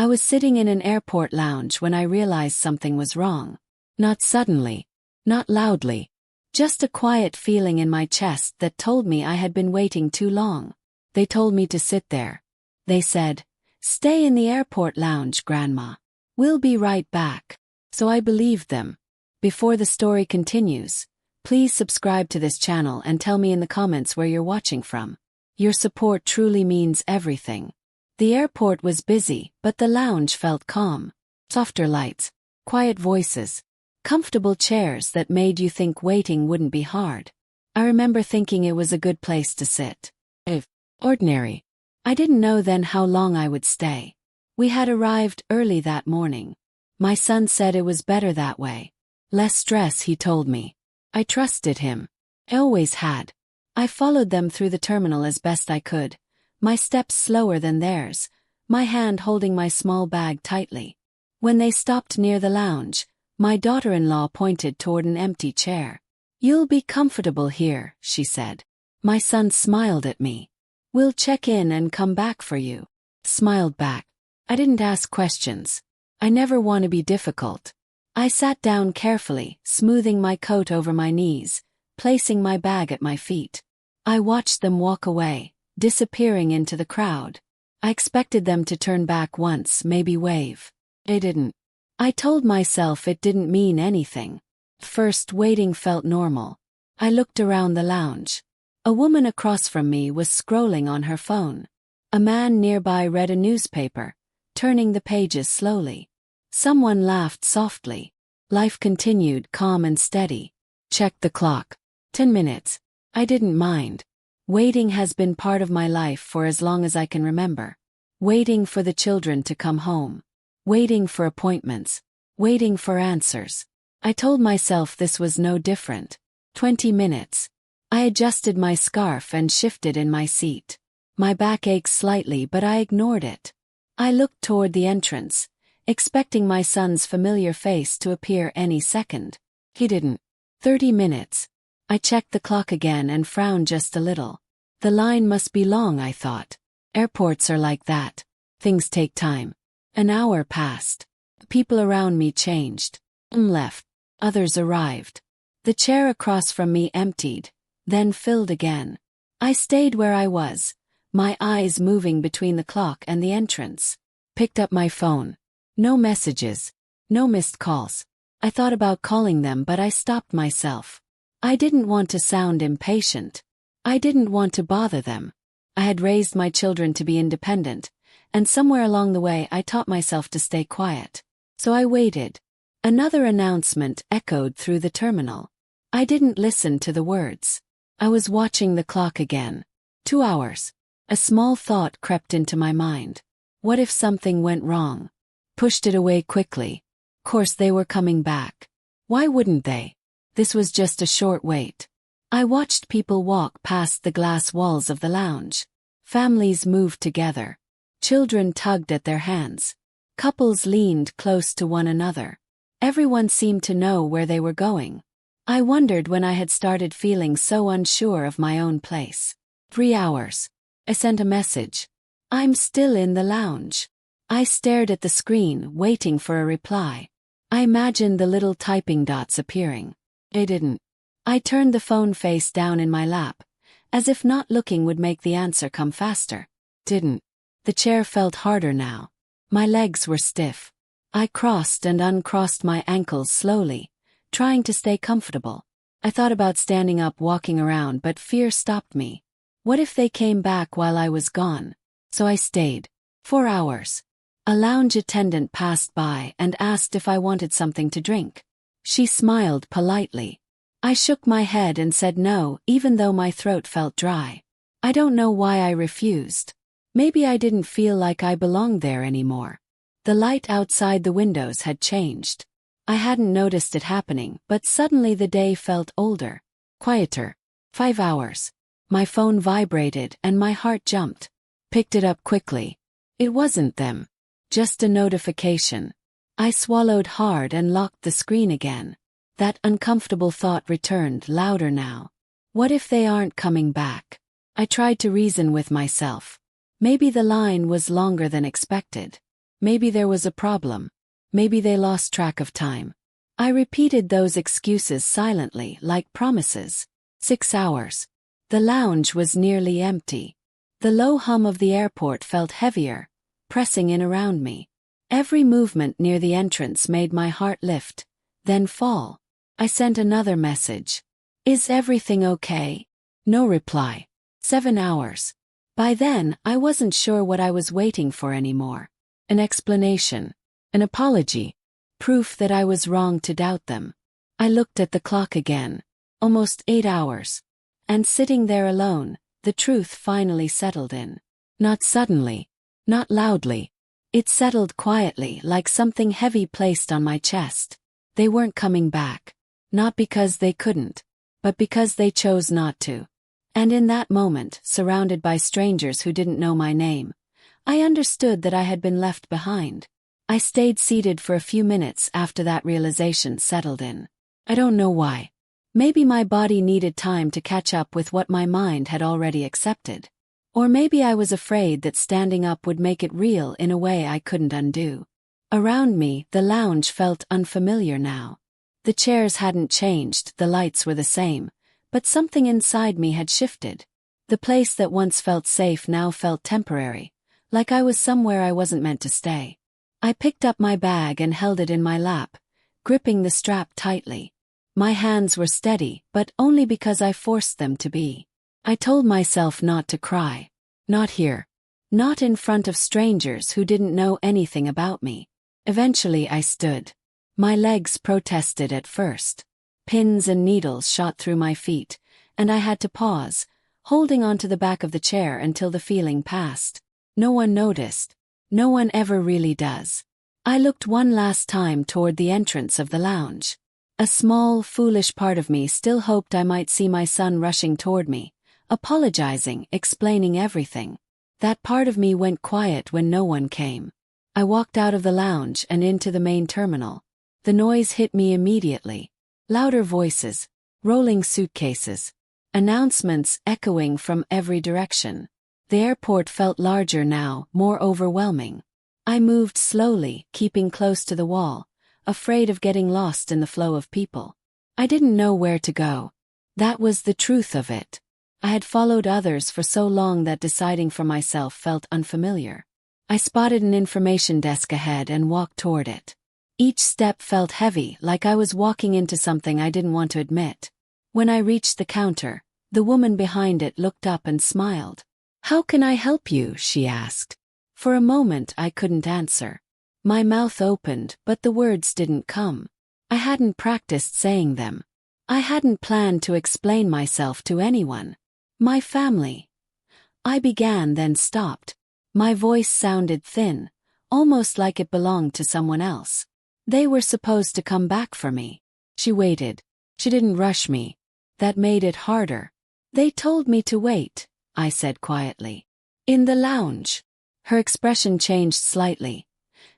I was sitting in an airport lounge when I realized something was wrong. Not suddenly, not loudly, just a quiet feeling in my chest that told me I had been waiting too long. They told me to sit there. They said, "Stay in the airport lounge, Grandma. We'll be right back." So I believed them. Before the story continues, please subscribe to this channel and tell me in the comments where you're watching from. Your support truly means everything. The airport was busy, but the lounge felt calm. Softer lights, quiet voices, comfortable chairs that made you think waiting wouldn't be hard. I remember thinking it was a good place to sit. If ordinary. I didn't know then how long I would stay. We had arrived early that morning. My son said it was better that way. Less stress, he told me. I trusted him. I always had. I followed them through the terminal as best I could, my steps slower than theirs, my hand holding my small bag tightly. When they stopped near the lounge, my daughter-in-law pointed toward an empty chair. "You'll be comfortable here," she said. My son smiled at me. "We'll check in and come back for you." Smiled back. I didn't ask questions. I never want to be difficult. I sat down carefully, smoothing my coat over my knees, placing my bag at my feet. I watched them walk away, disappearing into the crowd. I expected them to turn back once, maybe wave. They didn't. I told myself it didn't mean anything. First, waiting felt normal. I looked around the lounge. A woman across from me was scrolling on her phone. A man nearby read a newspaper, turning the pages slowly. Someone laughed softly. Life continued, calm and steady. Checked the clock. 10 minutes. I didn't mind. Waiting has been part of my life for as long as I can remember. Waiting for the children to come home. Waiting for appointments. Waiting for answers. I told myself this was no different. 20 minutes. I adjusted my scarf and shifted in my seat. My back ached slightly, but I ignored it. I looked toward the entrance, expecting my son's familiar face to appear any second. He didn't. 30 minutes. I checked the clock again and frowned just a little. The line must be long, I thought. Airports are like that. Things take time. An hour passed. The people around me changed. Some left. Others arrived. The chair across from me emptied, then filled again. I stayed where I was, my eyes moving between the clock and the entrance. Picked up my phone. No messages. No missed calls. I thought about calling them, but I stopped myself. I didn't want to sound impatient. I didn't want to bother them. I had raised my children to be independent, and somewhere along the way I taught myself to stay quiet. So I waited. Another announcement echoed through the terminal. I didn't listen to the words. I was watching the clock again. 2 hours. A small thought crept into my mind. What if something went wrong? Pushed it away quickly. Of course they were coming back. Why wouldn't they? This was just a short wait. I watched people walk past the glass walls of the lounge. Families moved together. Children tugged at their hands. Couples leaned close to one another. Everyone seemed to know where they were going. I wondered when I had started feeling so unsure of my own place. 3 hours. I sent a message. "I'm still in the lounge." I stared at the screen, waiting for a reply. I imagined the little typing dots appearing. They didn't. I turned the phone face down in my lap, as if not looking would make the answer come faster. Didn't. The chair felt harder now. My legs were stiff. I crossed and uncrossed my ankles slowly, trying to stay comfortable. I thought about standing up, walking around, but fear stopped me. What if they came back while I was gone? So I stayed. 4 hours. A lounge attendant passed by and asked if I wanted something to drink. She smiled politely. I shook my head and said no, even though my throat felt dry. I don't know why I refused. Maybe I didn't feel like I belonged there anymore. The light outside the windows had changed. I hadn't noticed it happening, but suddenly the day felt older, quieter. 5 hours. My phone vibrated and my heart jumped. Picked it up quickly. It wasn't them. Just a notification. I swallowed hard and locked the screen again. That uncomfortable thought returned, louder now. What if they aren't coming back? I tried to reason with myself. Maybe the line was longer than expected. Maybe there was a problem. Maybe they lost track of time. I repeated those excuses silently, like promises. 6 hours. The lounge was nearly empty. The low hum of the airport felt heavier, pressing in around me. Every movement near the entrance made my heart lift, then fall. I sent another message. Is everything okay? No reply. 7 hours. By then, I wasn't sure what I was waiting for anymore. An explanation. An apology. Proof that I was wrong to doubt them. I looked at the clock again. Almost 8 hours. And sitting there alone, the truth finally settled in. Not suddenly. Not loudly. It settled quietly, like something heavy placed on my chest. They weren't coming back. Not because they couldn't, but because they chose not to. And in that moment, surrounded by strangers who didn't know my name, I understood that I had been left behind. I stayed seated for a few minutes after that realization settled in. I don't know why. Maybe my body needed time to catch up with what my mind had already accepted. Or maybe I was afraid that standing up would make it real in a way I couldn't undo. Around me, the lounge felt unfamiliar now. The chairs hadn't changed, the lights were the same, but something inside me had shifted. The place that once felt safe now felt temporary, like I was somewhere I wasn't meant to stay. I picked up my bag and held it in my lap, gripping the strap tightly. My hands were steady, but only because I forced them to be. I told myself not to cry. Not here. Not in front of strangers who didn't know anything about me. Eventually I stood. My legs protested at first. Pins and needles shot through my feet, and I had to pause, holding onto the back of the chair until the feeling passed. No one noticed. No one ever really does. I looked one last time toward the entrance of the lounge. A small, foolish part of me still hoped I might see my son rushing toward me, apologizing, explaining everything. That part of me went quiet when no one came. I walked out of the lounge and into the main terminal. The noise hit me immediately. Louder voices, rolling suitcases, announcements echoing from every direction. The airport felt larger now, more overwhelming. I moved slowly, keeping close to the wall, afraid of getting lost in the flow of people. I didn't know where to go. That was the truth of it. I had followed others for so long that deciding for myself felt unfamiliar. I spotted an information desk ahead and walked toward it. Each step felt heavy, like I was walking into something I didn't want to admit. When I reached the counter, the woman behind it looked up and smiled. "How can I help you?" she asked. For a moment I couldn't answer. My mouth opened, but the words didn't come. I hadn't practiced saying them. I hadn't planned to explain myself to anyone. My family. I began, then stopped. My voice sounded thin, almost like it belonged to someone else. They were supposed to come back for me. She waited. She didn't rush me. That made it harder. "They told me to wait," I said quietly. "In the lounge." Her expression changed slightly.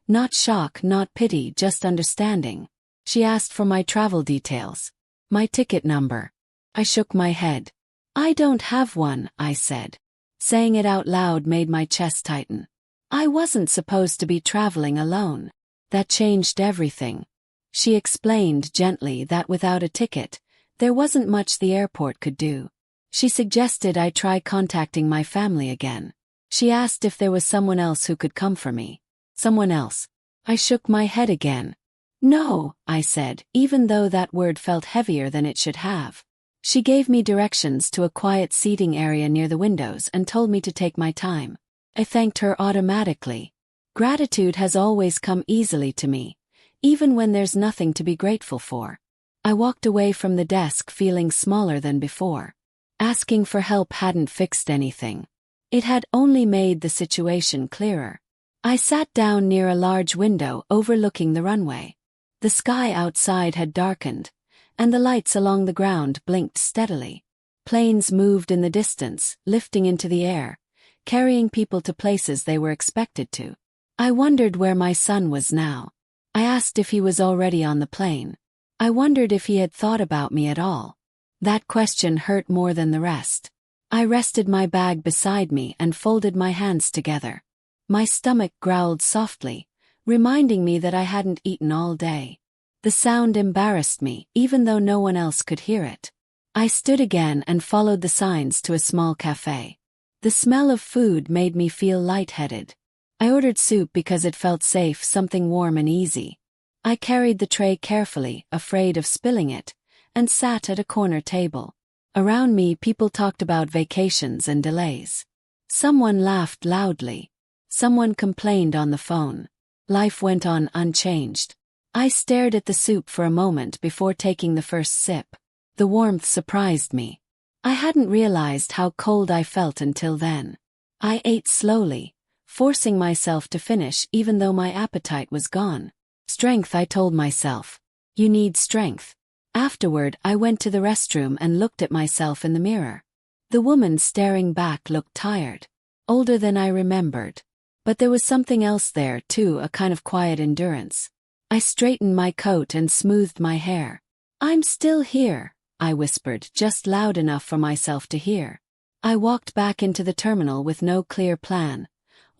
Not shock, not pity, just understanding. She asked for my travel details. My ticket number. I shook my head. "I don't have one," I said. Saying it out loud made my chest tighten. I wasn't supposed to be traveling alone. That changed everything. She explained gently that without a ticket, there wasn't much the airport could do. She suggested I try contacting my family again. She asked if there was someone else who could come for me. Someone else. I shook my head again. "No," I said, even though that word felt heavier than it should have. She gave me directions to a quiet seating area near the windows and told me to take my time. I thanked her automatically. Gratitude has always come easily to me, even when there's nothing to be grateful for. I walked away from the desk feeling smaller than before. Asking for help hadn't fixed anything. It had only made the situation clearer. I sat down near a large window overlooking the runway. The sky outside had darkened, and the lights along the ground blinked steadily. Planes moved in the distance, lifting into the air, carrying people to places they were expected to. I wondered where my son was now. I asked if he was already on the plane. I wondered if he had thought about me at all. That question hurt more than the rest. I rested my bag beside me and folded my hands together. My stomach growled softly, reminding me that I hadn't eaten all day. The sound embarrassed me, even though no one else could hear it. I stood again and followed the signs to a small cafe. The smell of food made me feel lightheaded. I ordered soup because it felt safe, something warm and easy. I carried the tray carefully, afraid of spilling it, and sat at a corner table. Around me, people talked about vacations and delays. Someone laughed loudly. Someone complained on the phone. Life went on unchanged. I stared at the soup for a moment before taking the first sip. The warmth surprised me. I hadn't realized how cold I felt until then. I ate slowly, forcing myself to finish even though my appetite was gone. Strength, I told myself. You need strength. Afterward, I went to the restroom and looked at myself in the mirror. The woman staring back looked tired. Older than I remembered. But there was something else there too, a kind of quiet endurance. I straightened my coat and smoothed my hair. "I'm still here," I whispered, just loud enough for myself to hear. I walked back into the terminal with no clear plan,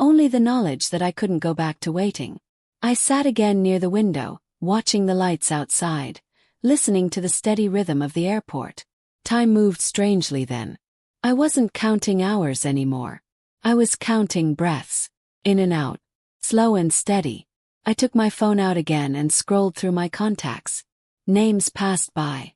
only the knowledge that I couldn't go back to waiting. I sat again near the window, watching the lights outside, listening to the steady rhythm of the airport. Time moved strangely then. I wasn't counting hours anymore. I was counting breaths, in and out, slow and steady. I took my phone out again and scrolled through my contacts. Names passed by.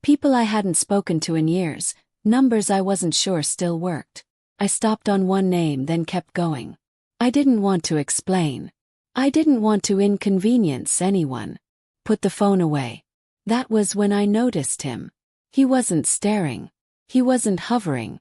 People I hadn't spoken to in years, numbers I wasn't sure still worked. I stopped on one name, then kept going. I didn't want to explain. I didn't want to inconvenience anyone. Put the phone away. That was when I noticed him. He wasn't staring. He wasn't hovering.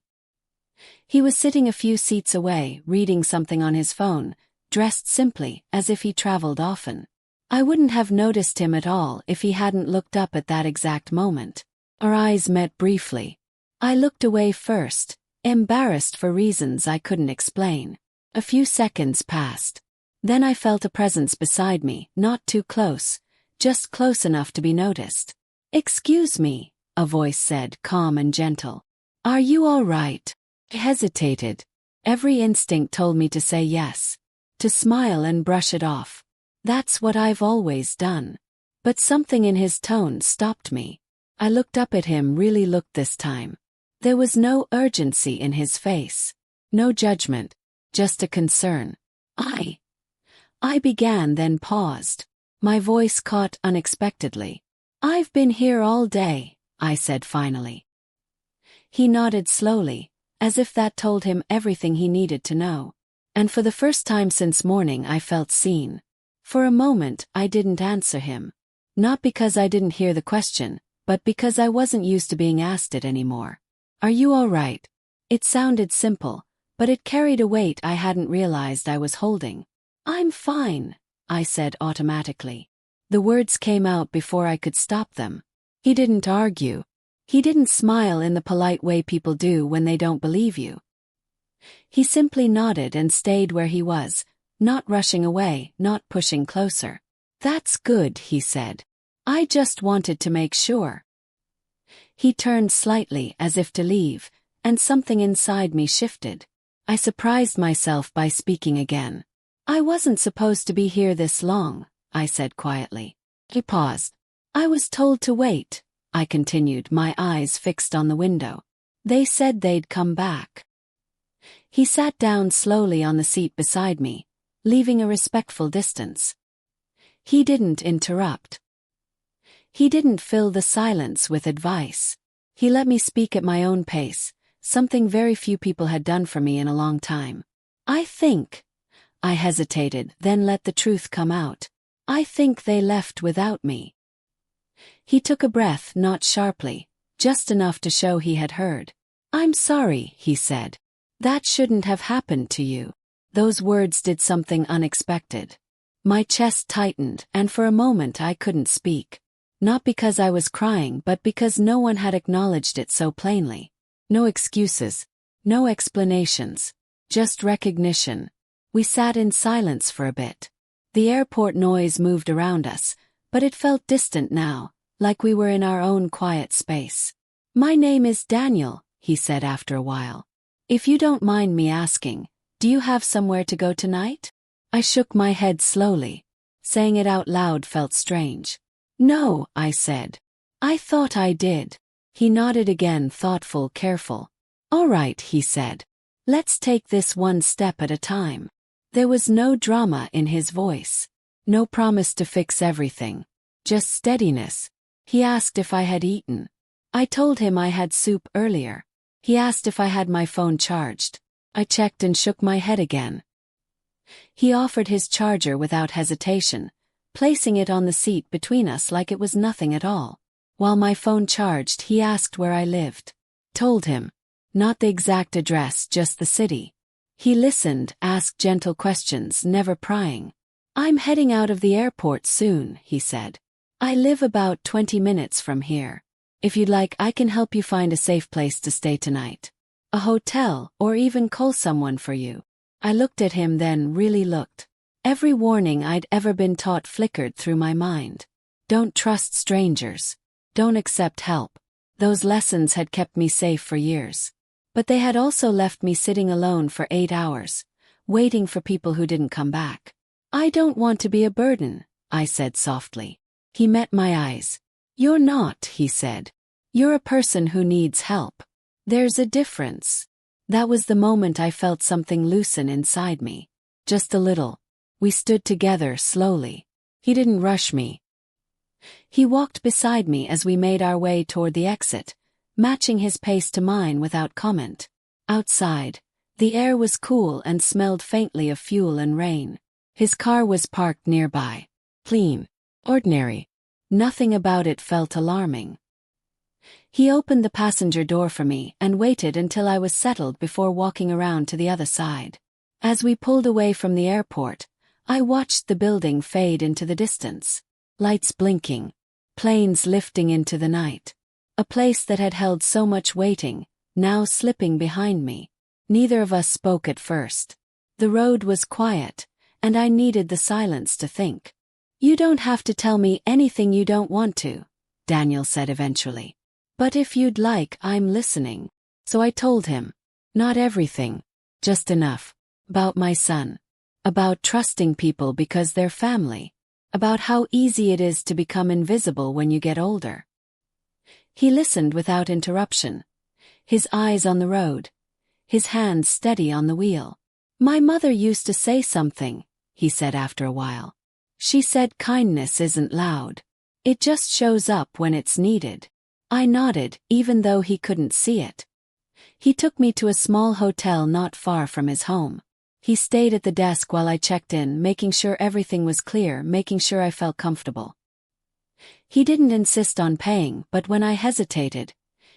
He was sitting a few seats away, reading something on his phone, dressed simply, as if he traveled often. I wouldn't have noticed him at all if he hadn't looked up at that exact moment. Our eyes met briefly. I looked away first, embarrassed for reasons I couldn't explain. A few seconds passed. Then I felt a presence beside me, not too close, just close enough to be noticed. "Excuse me," a voice said, calm and gentle. "Are you all right?" I hesitated. Every instinct told me to say yes, to smile and brush it off. That's what I've always done. But something in his tone stopped me. I looked up at him, really looked this time. There was no urgency in his face. No judgment. Just a concern. I began, then paused. My voice caught unexpectedly. "I've been here all day," I said finally. He nodded slowly, as if that told him everything he needed to know. And for the first time since morning I felt seen. For a moment I didn't answer him. Not because I didn't hear the question, but because I wasn't used to being asked it anymore. "Are you all right?" It sounded simple, but it carried a weight I hadn't realized I was holding. "I'm fine," I said automatically. The words came out before I could stop them. He didn't argue. He didn't smile in the polite way people do when they don't believe you. He simply nodded and stayed where he was, not rushing away, not pushing closer. "That's good," he said. "I just wanted to make sure." He turned slightly as if to leave, and something inside me shifted. I surprised myself by speaking again. "I wasn't supposed to be here this long," I said quietly. He paused. "I was told to wait," I continued, my eyes fixed on the window. "They said they'd come back." He sat down slowly on the seat beside me, leaving a respectful distance. He didn't interrupt. He didn't fill the silence with advice. He let me speak at my own pace, something very few people had done for me in a long time. I hesitated, then let the truth come out. "I think they left without me." He took a breath, not sharply, just enough to show he had heard. "I'm sorry," he said. "That shouldn't have happened to you." Those words did something unexpected. My chest tightened, and for a moment I couldn't speak. Not because I was crying, but because no one had acknowledged it so plainly. No excuses. No explanations. Just recognition. We sat in silence for a bit. The airport noise moved around us, but it felt distant now, like we were in our own quiet space. "My name is Daniel," he said after a while. "If you don't mind me asking, do you have somewhere to go tonight?" I shook my head slowly. Saying it out loud felt strange. No, I said. I thought I did. He nodded again, thoughtful, careful. All right, he said. Let's take this one step at a time. There was no drama in his voice. No promise to fix everything. Just steadiness. He asked if I had eaten. I told him I had soup earlier. He asked if I had my phone charged. I checked and shook my head again. He offered his charger without hesitation, placing it on the seat between us like it was nothing at all. While my phone charged, he asked where I lived. Told him. Not the exact address, just the city. He listened, asked gentle questions, never prying. I'm heading out of the airport soon, he said. I live about 20 minutes from here. If you'd like, I can help you find a safe place to stay tonight. A hotel, or even call someone for you. I looked at him, then really looked. Every warning I'd ever been taught flickered through my mind. Don't trust strangers. Don't accept help. Those lessons had kept me safe for years. But they had also left me sitting alone for 8 hours, waiting for people who didn't come back. I don't want to be a burden, I said softly. He met my eyes. You're not, he said. You're a person who needs help. There's a difference. That was the moment I felt something loosen inside me. Just a little. We stood together slowly. He didn't rush me. He walked beside me as we made our way toward the exit, matching his pace to mine without comment. Outside, the air was cool and smelled faintly of fuel and rain. His car was parked nearby. Clean. Ordinary. Nothing about it felt alarming. He opened the passenger door for me and waited until I was settled before walking around to the other side. As we pulled away from the airport, I watched the building fade into the distance. Lights blinking. Planes lifting into the night. A place that had held so much waiting, now slipping behind me. Neither of us spoke at first. The road was quiet, and I needed the silence to think. You don't have to tell me anything you don't want to, Daniel said eventually. But if you'd like, I'm listening. So I told him. Not everything. Just enough. About my son. About trusting people because they're family. About how easy it is to become invisible when you get older. He listened without interruption. His eyes on the road. His hands steady on the wheel. My mother used to say something, he said after a while. She said kindness isn't loud. It just shows up when it's needed. I nodded, even though he couldn't see it. He took me to a small hotel not far from his home. He stayed at the desk while I checked in, making sure everything was clear, making sure I felt comfortable. He didn't insist on paying, but when I hesitated,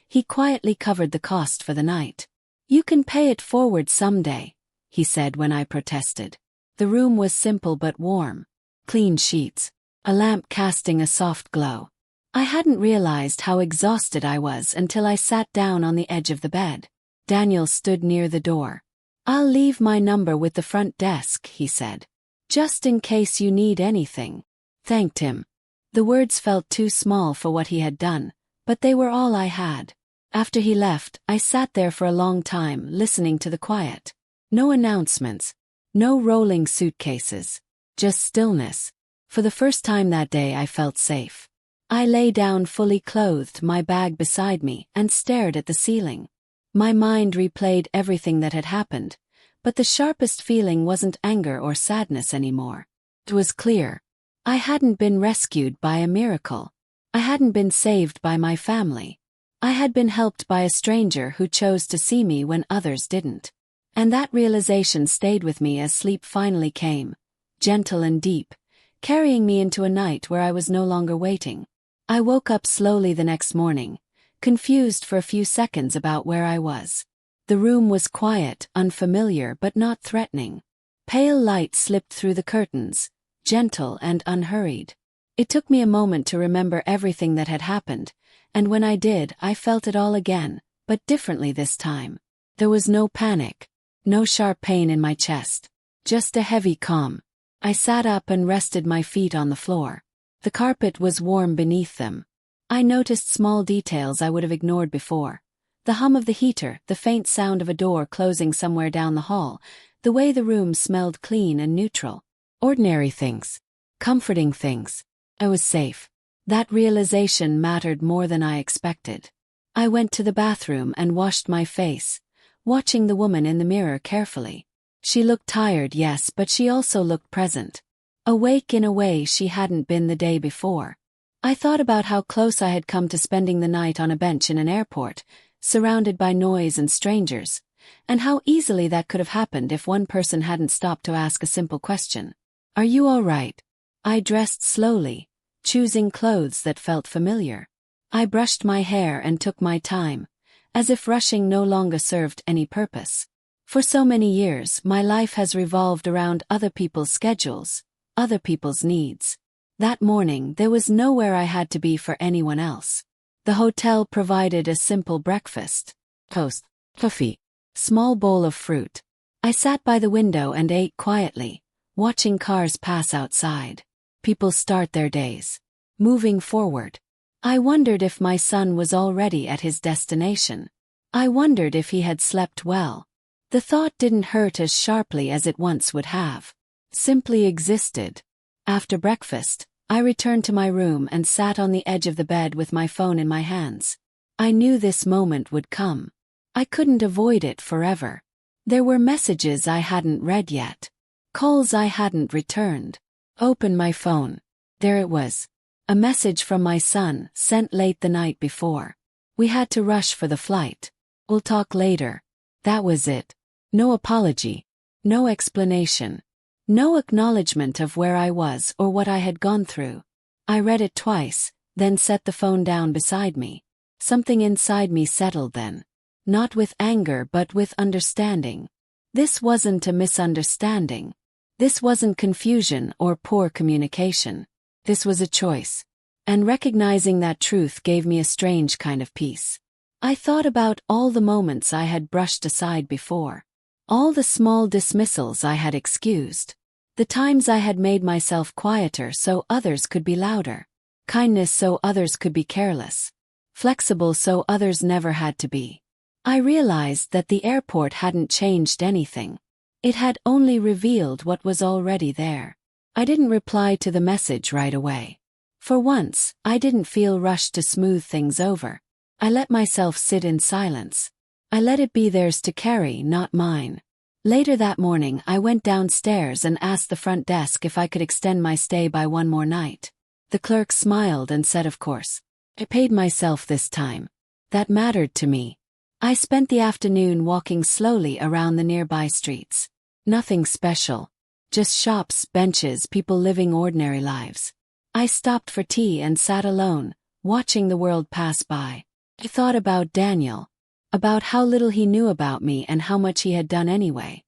he quietly covered the cost for the night. You can pay it forward someday, he said when I protested. The room was simple but warm. Clean sheets. A lamp casting a soft glow. I hadn't realized how exhausted I was until I sat down on the edge of the bed. Daniel stood near the door. I'll leave my number with the front desk, he said. Just in case you need anything. Thanked him. The words felt too small for what he had done, but they were all I had. After he left, I sat there for a long time, listening to the quiet. No announcements. No rolling suitcases. Just stillness. For the first time that day I felt safe. I lay down fully clothed, my bag beside me, and stared at the ceiling. My mind replayed everything that had happened, but the sharpest feeling wasn't anger or sadness anymore. It was clear. I hadn't been rescued by a miracle. I hadn't been saved by my family. I had been helped by a stranger who chose to see me when others didn't. And that realization stayed with me as sleep finally came, gentle and deep, carrying me into a night where I was no longer waiting. I woke up slowly the next morning, confused for a few seconds about where I was. The room was quiet, unfamiliar but not threatening. Pale light slipped through the curtains, gentle and unhurried. It took me a moment to remember everything that had happened, and when I did, I felt it all again, but differently this time. There was no panic, no sharp pain in my chest, just a heavy calm. I sat up and rested my feet on the floor. The carpet was warm beneath them. I noticed small details I would have ignored before. The hum of the heater, the faint sound of a door closing somewhere down the hall, the way the room smelled clean and neutral. Ordinary things. Comforting things. I was safe. That realization mattered more than I expected. I went to the bathroom and washed my face, watching the woman in the mirror carefully. She looked tired, yes, but she also looked present. Awake in a way she hadn't been the day before. I thought about how close I had come to spending the night on a bench in an airport, surrounded by noise and strangers, and how easily that could have happened if one person hadn't stopped to ask a simple question. Are you all right? I dressed slowly, choosing clothes that felt familiar. I brushed my hair and took my time, as if rushing no longer served any purpose. For so many years, my life has revolved around other people's schedules, other people's needs. That morning, there was nowhere I had to be for anyone else. The hotel provided a simple breakfast. Toast, coffee, small bowl of fruit. I sat by the window and ate quietly, watching cars pass outside. People start their days. Moving forward. I wondered if my son was already at his destination. I wondered if he had slept well. The thought didn't hurt as sharply as it once would have. Simply existed. After breakfast, I returned to my room and sat on the edge of the bed with my phone in my hands. I knew this moment would come. I couldn't avoid it forever. There were messages I hadn't read yet. Calls I hadn't returned. Open my phone. There it was. A message from my son, sent late the night before. We had to rush for the flight. We'll talk later. That was it. No apology. No explanation. No acknowledgement of where I was or what I had gone through. I read it twice, then set the phone down beside me. Something inside me settled then. Not with anger but with understanding. This wasn't a misunderstanding. This wasn't confusion or poor communication. This was a choice. And recognizing that truth gave me a strange kind of peace. I thought about all the moments I had brushed aside before. All the small dismissals I had excused. The times I had made myself quieter so others could be louder. Kindness so others could be careless. Flexible so others never had to be. I realized that the airport hadn't changed anything. It had only revealed what was already there. I didn't reply to the message right away. For once, I didn't feel rushed to smooth things over. I let myself sit in silence. I let it be theirs to carry, not mine. Later that morning, I went downstairs and asked the front desk if I could extend my stay by one more night. The clerk smiled and said of course. I paid myself this time. That mattered to me. I spent the afternoon walking slowly around the nearby streets. Nothing special. Just shops, benches, people living ordinary lives. I stopped for tea and sat alone, watching the world pass by. I thought about Daniel. About how little he knew about me and how much he had done anyway.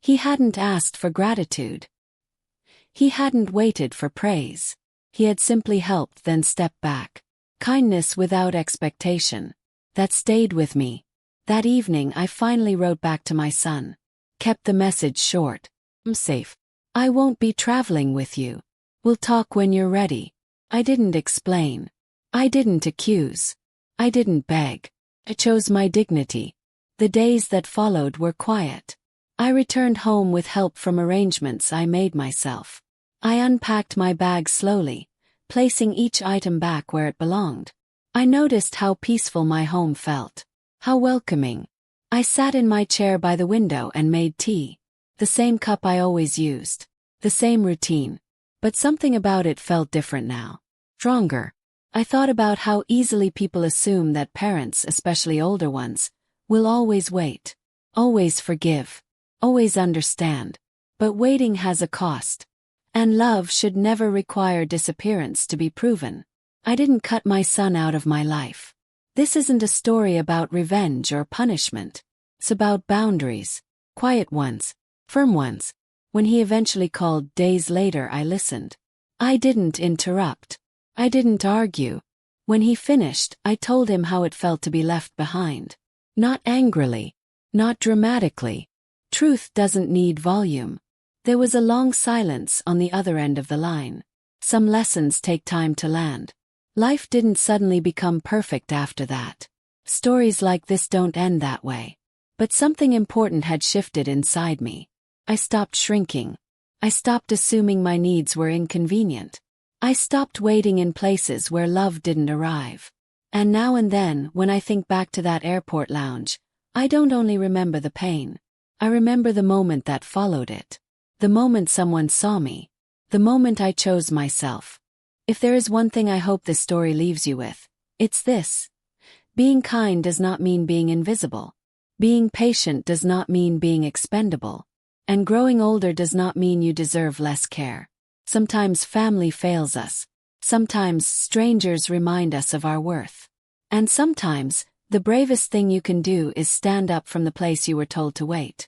He hadn't asked for gratitude. He hadn't waited for praise. He had simply helped, then stepped back. Kindness without expectation. That stayed with me. That evening I finally wrote back to my son. Kept the message short. I'm safe. I won't be traveling with you. We'll talk when you're ready. I didn't explain. I didn't accuse. I didn't beg. I chose my dignity. The days that followed were quiet. I returned home with help from arrangements I made myself. I unpacked my bag slowly, placing each item back where it belonged. I noticed how peaceful my home felt. How welcoming. I sat in my chair by the window and made tea. The same cup I always used. The same routine. But something about it felt different now. Stronger. I thought about how easily people assume that parents, especially older ones, will always wait. Always forgive. Always understand. But waiting has a cost. And love should never require disappearance to be proven. I didn't cut my son out of my life. This isn't a story about revenge or punishment. It's about boundaries. Quiet ones. Firm ones. When he eventually called days later, I listened. I didn't interrupt. I didn't argue. When he finished, I told him how it felt to be left behind. Not angrily. Not dramatically. Truth doesn't need volume. There was a long silence on the other end of the line. Some lessons take time to land. Life didn't suddenly become perfect after that. Stories like this don't end that way. But something important had shifted inside me. I stopped shrinking. I stopped assuming my needs were inconvenient. I stopped waiting in places where love didn't arrive. And now and then, when I think back to that airport lounge, I don't only remember the pain. I remember the moment that followed it. The moment someone saw me. The moment I chose myself. If there is one thing I hope this story leaves you with, it's this. Being kind does not mean being invisible. Being patient does not mean being expendable. And growing older does not mean you deserve less care. Sometimes family fails us. Sometimes strangers remind us of our worth. And sometimes, the bravest thing you can do is stand up from the place you were told to wait.